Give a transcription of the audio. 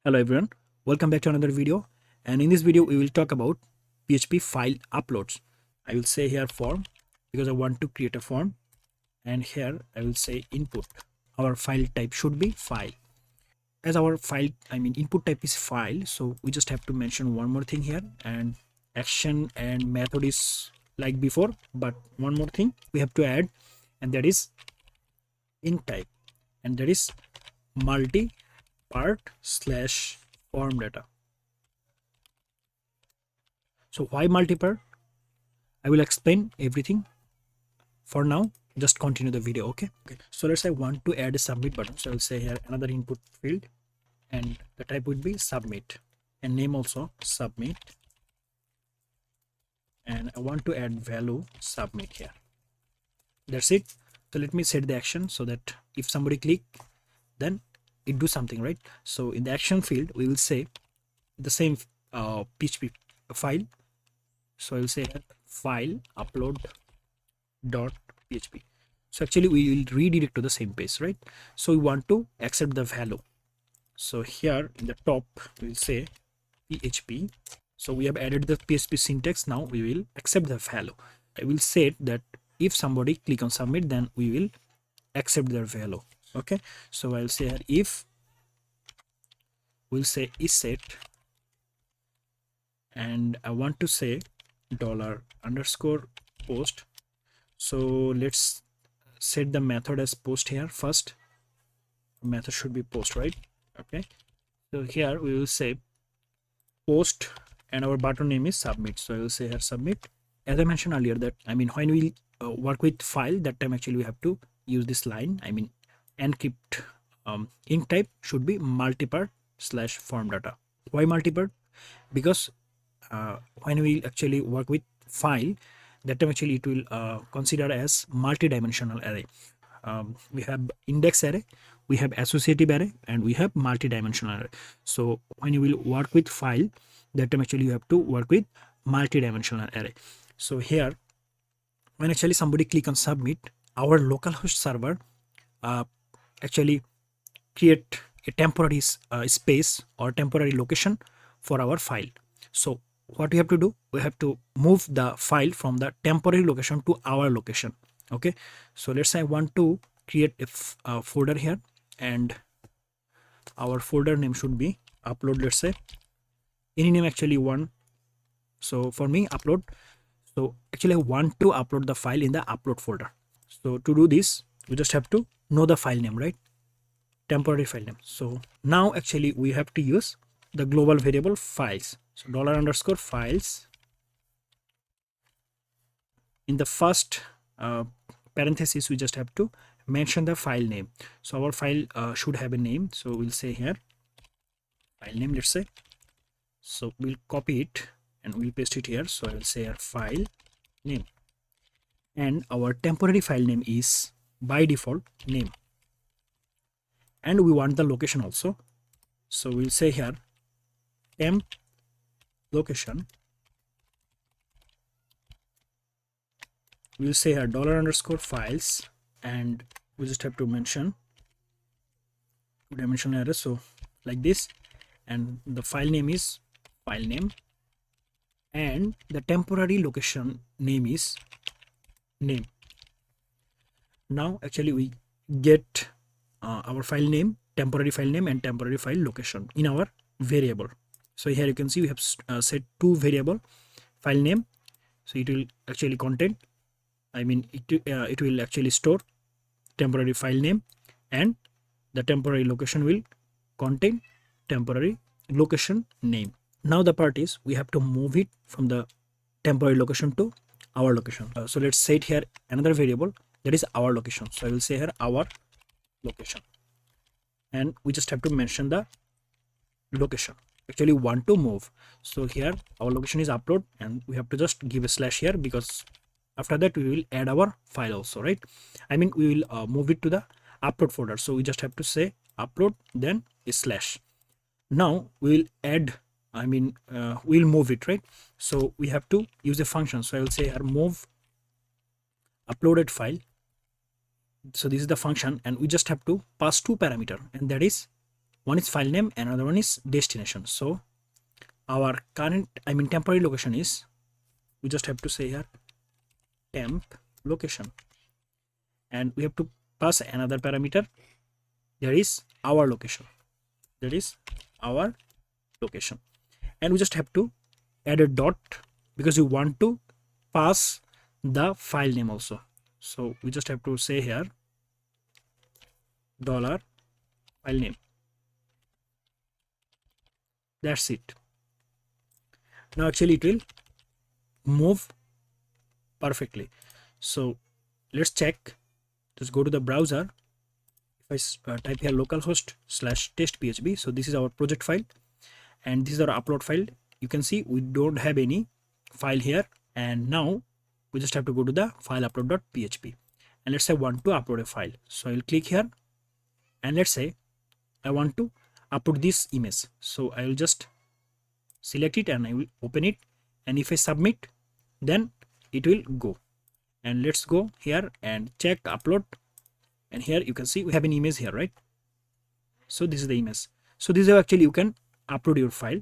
Hello everyone, welcome back to another video, and in this video we will talk about PHP file uploads. I will say here form because I want to create a form, and here I will say input. Our file type should be file. As our file input type is file, so we just have to mention one more thing here, and action and method is like before, but one more thing we have to add, and that is in type, and that is multi part slash form data. So why multi-part? I will explain everything. For now, just continue the video. Okay. So let's say I want to add a submit button. So I'll say here another input field, and the type would be submit, and name also submit, and I want to add value submit here. That's it. So let me set the action so that if somebody click, then it do something, right? So in the action field, we will say the same PHP file. So I will say file upload dot php. So actually we will redirect to the same page, right? So we want to accept the value. So here in the top we will say php. So we have added the PHP syntax. Now we will accept the value. I will say that if somebody click on submit, then we will accept their value. Okay, so I'll say here if, we'll say is set, and I want to say $_post. So let's set the method as post here first. Method should be post, right? Okay, so here we will say post, and our button name is submit. So I will say here submit. As I mentioned earlier that when we work with file, that time actually we have to use this line. Encrypt ink type should be multipart slash form data. Why multipart? Because when we actually work with file, that time actually it will consider as multi-dimensional array. We have index array, we have associative array, and we have multi-dimensional array. So when you will work with file, that time actually you have to work with multi-dimensional array. So here when actually somebody click on submit, our localhost server actually create a temporary space or temporary location for our file. So what we have to do, we have to move the file from the temporary location to our location. Okay, so let's say I want to create a folder here, and our folder name should be upload. Let's say any name actually one. So for me upload. So actually I want to upload the file in the upload folder. So to do this, we just have to know the file name, right? Temporary file name. So now actually we have to use the global variable files. So $_files. In the first parenthesis, we just have to mention the file name. So our file should have a name. So we'll say here file name, let's say. So we'll copy it and we'll paste it here. So I will say here file name, and our temporary file name is by default name, and we want the location also. So we'll say here temp location. We'll say here $_files, and we just have to mention two-dimensional array, so like this, and the file name is file name, and the temporary location name is name. Now actually we get our file name, temporary file name, and temporary file location in our variable. So here you can see we have set two variable, file name, so it will actually contain, it will actually store temporary file name, and the temporary location will contain temporary location name. Now the part is we have to move it from the temporary location to our location. So let's set here another variable, that is our location. So I will say here our location, and we just have to mention the location actually want to move. So here our location is upload, and we have to just give a slash here, because after that we will add our file also, right? We will move it to the upload folder. So we just have to say upload, then a slash. Now we will add, we'll move it, right? So we have to use a function. So I will say here move uploaded file. So this is the function, and we just have to pass two parameter, and that is one is file name, another one is destination. So our current, temporary location is, we just have to say here temp location, and we have to pass another parameter. There is our location, that is our location, and we just have to add a dot because we want to pass the file name also. So we just have to say here dollar file name. That's it. Now actually it will move perfectly. So let's check. Just go to the browser. If I type here localhost/test.php, so this is our project file and this is our upload file. You can see we don't have any file here, and now we just have to go to the file upload.php, and let's say I want to upload a file. So I will click here, and let's say I want to upload this image. So I will just select it and I will open it, and if I submit, then it will go. And let's go here and check upload, and here you can see we have an image here, right? So this is the image. So this is how actually you can upload your file.